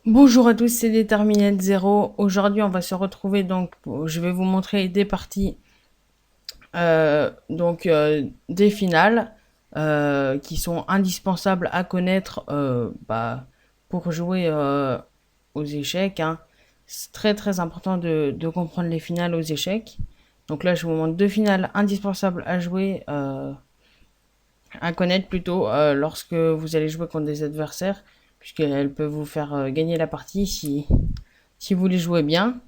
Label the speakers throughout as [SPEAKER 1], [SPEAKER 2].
[SPEAKER 1] Bonjour à tous, c'est Déterminate Zero. Aujourd'hui, on va se retrouver je vais vous montrer des parties, des finales qui sont indispensables à connaître pour jouer aux échecs, hein. C'est très très important de comprendre les finales aux échecs. Donc là, je vous montre deux finales indispensables à jouer, à connaître plutôt lorsque vous allez jouer contre des adversaires, puisqu'elles peuvent vous faire gagner la partie si vous les jouez bien.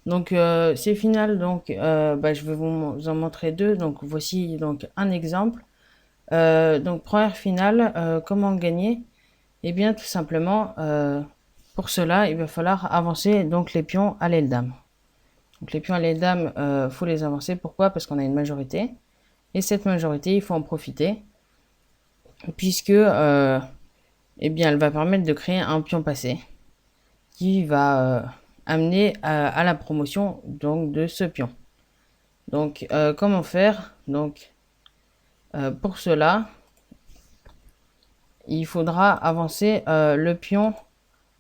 [SPEAKER 1] Ces finales, je vais vous en montrer deux. Donc voici donc un exemple. Première finale, comment gagner? Eh bien tout simplement, pour cela, il va falloir avancer donc les pions à l'aile dame. Donc les pions à l'aile dame, faut les avancer. Pourquoi? Parce qu'on a une majorité. Et cette majorité, il faut en profiter, puisque elle va permettre de créer un pion passé qui va amener à la promotion donc de ce pion. Comment faire? Pour cela, il faudra avancer le pion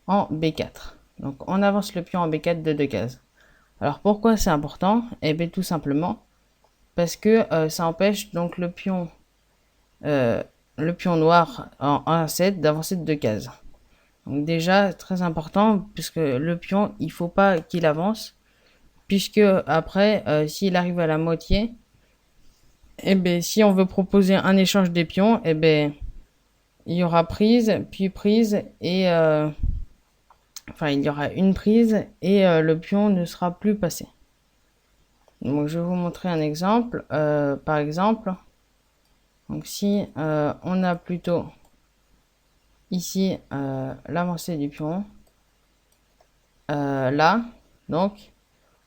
[SPEAKER 1] en B4. Donc, on avance le pion en B4 de 2 cases. Alors, pourquoi c'est important? Eh bien, tout simplement parce que ça empêche donc le pion noir en 1-7 d'avancer de 2 cases. Donc, déjà, très important, puisque le pion, il ne faut pas qu'il avance, puisque après, s'il arrive à la moitié, eh bien, si on veut proposer un échange des pions, eh bien, il y aura prise, puis prise, il y aura une prise et le pion ne sera plus passé. Donc, je vais vous montrer un exemple. Par exemple, donc si on a plutôt ici l'avancée du pion, là, donc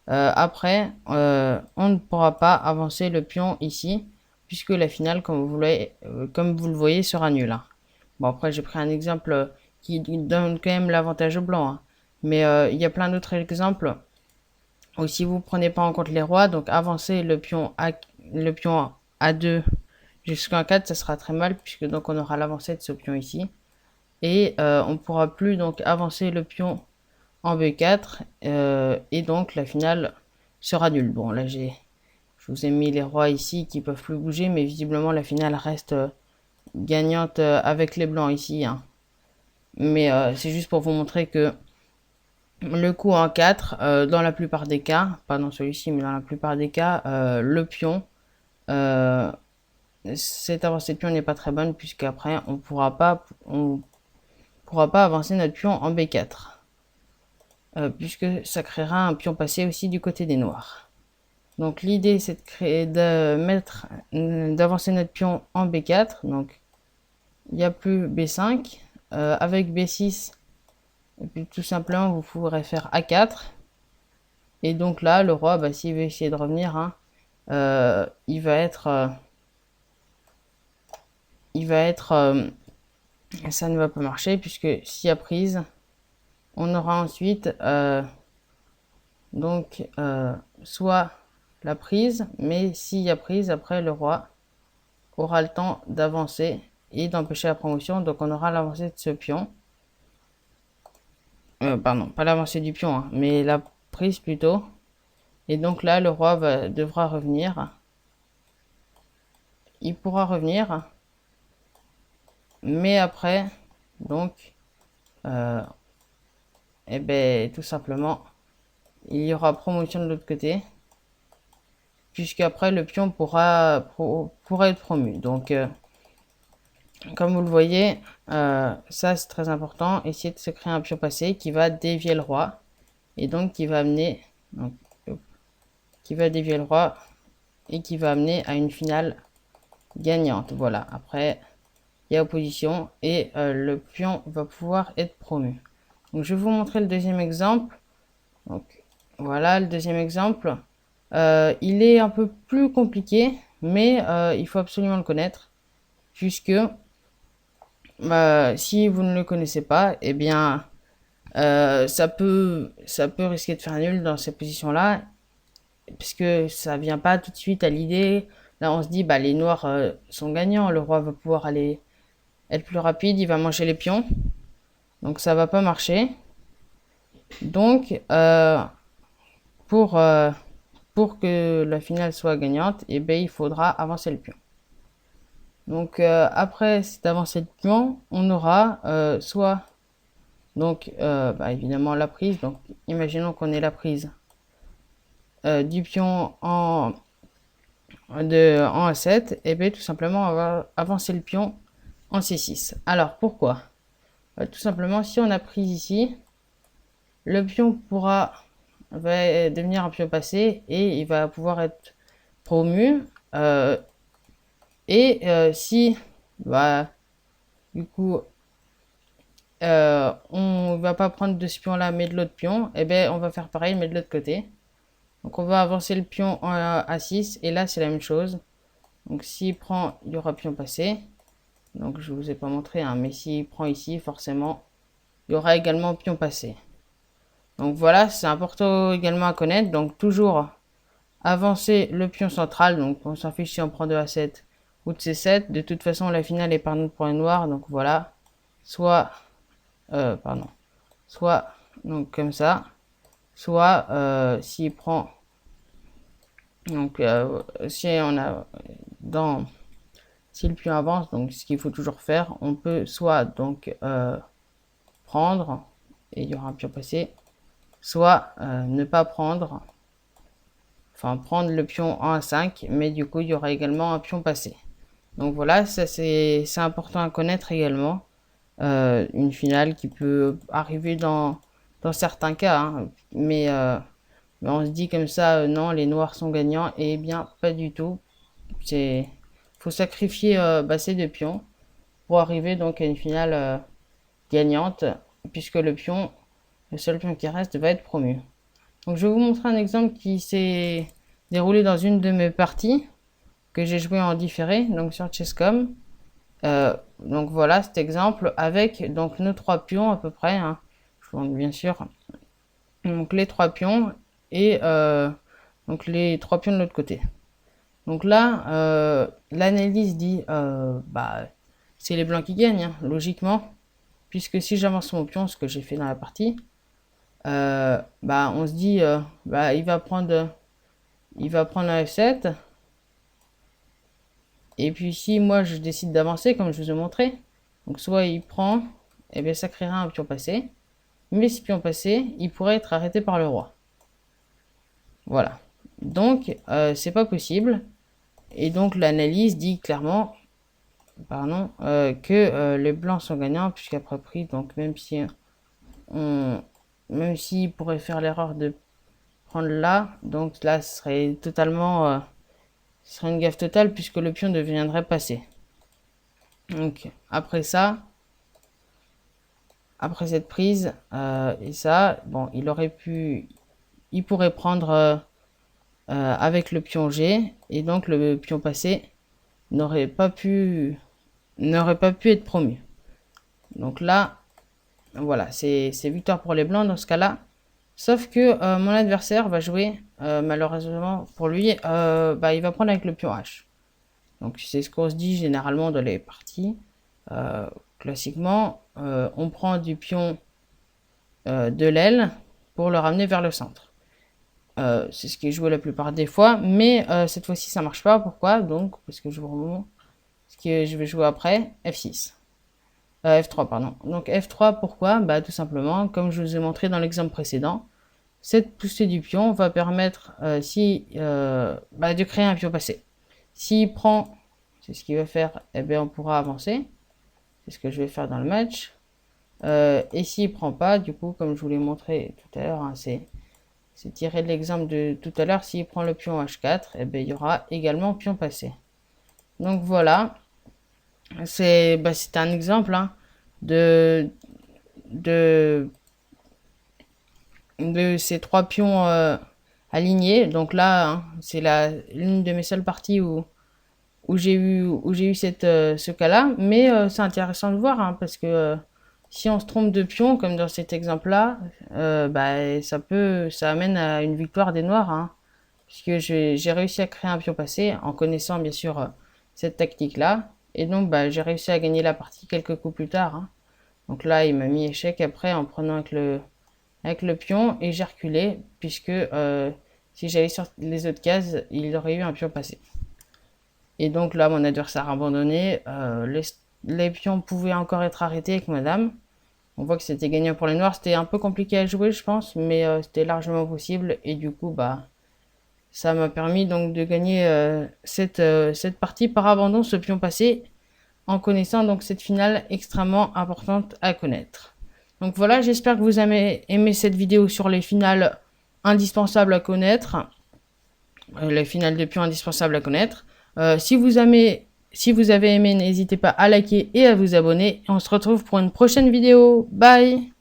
[SPEAKER 1] après, on ne pourra pas avancer le pion ici, puisque la finale, comme vous le voyez, sera nulle, hein. Bon, après, j'ai pris un exemple qui donne quand même l'avantage au blanc, hein. Mais il y a plein d'autres exemples. Ou si vous ne prenez pas en compte les rois, donc avancer le pion A2 jusqu'à 4, ça sera très mal, puisque donc on aura l'avancée de ce pion ici. Et on ne pourra plus donc avancer le pion en B4, et donc la finale sera nulle. Bon, là je vous ai mis les rois ici qui peuvent plus bouger, mais visiblement la finale reste gagnante avec les blancs ici, hein. Mais c'est juste pour vous montrer que le coup en 4, dans la plupart des cas, pas dans celui-ci, mais dans la plupart des cas, le pion, euh, cette avancée de pion n'est pas très bonne, puisqu'après on pourra pas avancer notre pion en B4. Puisque ça créera un pion passé aussi du côté des noirs. Donc l'idée c'est d'avancer notre pion en B4. Donc il n'y a plus B5. Avec B6, et puis tout simplement vous pourrez faire A4. Et donc là le roi, s'il veut essayer de revenir, hein, il va être ça ne va pas marcher, puisque s'il y a prise, on aura ensuite soit la prise, mais s'il y a prise, après le roi aura le temps d'avancer et d'empêcher la promotion. Donc on aura l'avancée de ce pion. Pardon, pas l'avancée du pion, hein, mais la prise plutôt. Et donc là, le roi devra revenir. Il pourra revenir, mais après, donc, euh, tout simplement, il y aura promotion de l'autre côté, puisqu'après le pion pourra être promu. Donc, comme vous le voyez, ça c'est très important. Essayer de se créer un pion passé qui va dévier le roi, et donc qui va amener, donc, qui va dévier le roi et qui va amener à une finale gagnante. Voilà. Après, il y a opposition et le pion va pouvoir être promu. Donc, je vais vous montrer le deuxième exemple. Donc, voilà le deuxième exemple. Il est un peu plus compliqué, mais il faut absolument le connaître, puisque si vous ne le connaissez pas, eh bien, ça peut risquer de faire nul dans ces positions-là, puisque ça vient pas tout de suite à l'idée. Là, on se dit, les noirs sont gagnants, le roi va pouvoir aller être plus rapide, il va manger les pions, donc ça va pas marcher. Donc, pour, pour que la finale soit gagnante, et ben, il faudra avancer le pion. Donc, après cet avancé de pion, on aura soit, donc, évidemment, la prise. Donc, imaginons qu'on ait la prise du pion en A7, et bien tout simplement on va avancer le pion en C6. Alors pourquoi? Tout simplement, si on a prise ici, le pion va devenir un pion passé et il va pouvoir être promu. Si bah, du coup on va pas prendre de ce pion là mais de l'autre pion, et ben on va faire pareil mais de l'autre côté. Donc on va avancer le pion en A6 et là c'est la même chose. Donc s'il prend, il y aura pion passé. Donc je vous ai pas montré, hein, mais s'il prend ici, forcément, il y aura également pion passé. Donc voilà, c'est important également à connaître. Donc toujours avancer le pion central. Donc on s'en fiche si on prend de A7 ou de C7. De toute façon, la finale est par notre pour les noirs. Donc voilà, soit, soit donc comme ça, soit s'il prend, donc si on a dans si le pion avance, donc ce qu'il faut toujours faire, on peut soit donc prendre et il y aura un pion passé, soit ne pas prendre, enfin prendre le pion en A5, mais du coup il y aura également un pion passé. Donc voilà, ça c'est important à connaître également. Une finale qui peut arriver dans certains cas, hein, mais on se dit comme ça, non, les noirs sont gagnants, et eh bien pas du tout. C'est faut sacrifier ces deux pions pour arriver donc à une finale gagnante, puisque le seul pion qui reste, va être promu. Donc je vais vous montrer un exemple qui s'est déroulé dans une de mes parties que j'ai joué en différé, donc sur Chesscom. Donc voilà cet exemple avec donc nos trois pions à peu près, hein. Je vous montre bien sûr. Donc les trois pions et donc les trois pions de l'autre côté. Donc là, l'analyse dit c'est les blancs qui gagnent, hein, logiquement, puisque si j'avance mon pion, ce que j'ai fait dans la partie, on se dit il va prendre un F7, et puis si moi je décide d'avancer comme je vous ai montré, donc soit il prend, et bien ça créera un pion passé, mais ce pion passé il pourrait être arrêté par le roi. Voilà, donc c'est pas possible, et donc l'analyse dit clairement que les blancs sont gagnants, puisqu'après prise, donc même s'il pourrait faire l'erreur de prendre là, donc là ce serait totalement ce serait une gaffe totale puisque le pion deviendrait passé. Donc après ça, après cette prise et ça, bon, il pourrait prendre avec le pion G, et donc le pion passé n'aurait pas pu être promu. Donc là, voilà, c'est victoire pour les blancs dans ce cas-là. Sauf que mon adversaire va jouer, malheureusement pour lui, il va prendre avec le pion H. Donc c'est ce qu'on se dit généralement dans les parties. Classiquement, on prend du pion de l'aile pour le ramener vers le centre. C'est ce qui est joué la plupart des fois, mais cette fois-ci ça marche pas. Pourquoi? Donc parce que je vous remonte ce que je vais jouer après, F6. F3 pardon. Donc F3 pourquoi? Tout simplement comme je vous ai montré dans l'exemple précédent, cette poussée du pion va permettre de créer un pion passé. S'il prend, c'est ce qu'il va faire, et bien on pourra avancer. C'est ce que je vais faire dans le match. Et s'il prend pas, du coup, comme je vous l'ai montré tout à l'heure, hein, c'est tiré de l'exemple de tout à l'heure, s'il prend le pion H4, et bien il y aura également pion passé. Donc voilà, c'est un exemple, hein, de ces trois pions alignés. Donc là, hein, c'est l'une de mes seules parties où j'ai eu ce cas-là. Mais c'est intéressant de voir, hein, parce que si on se trompe de pion, comme dans cet exemple-là, ça amène à une victoire des noirs, hein, puisque j'ai réussi à créer un pion passé en connaissant bien sûr cette tactique-là. Et donc j'ai réussi à gagner la partie quelques coups plus tard, hein. Donc là, il m'a mis échec après en prenant avec avec le pion et j'ai reculé puisque si j'allais sur les autres cases, il aurait eu un pion passé. Et donc là, mon adversaire a abandonné. Les pions pouvaient encore être arrêtés avec ma dame. On voit que c'était gagnant pour les noirs. C'était un peu compliqué à jouer, je pense, mais c'était largement possible. Et du coup, bah, ça m'a permis donc de gagner cette partie par abandon, ce pion passé, en connaissant donc cette finale extrêmement importante à connaître. Donc voilà, j'espère que vous avez aimé cette vidéo sur les finales indispensables à connaître, les finales de pions indispensables à connaître. Si vous avez aimé, n'hésitez pas à liker et à vous abonner. On se retrouve pour une prochaine vidéo. Bye!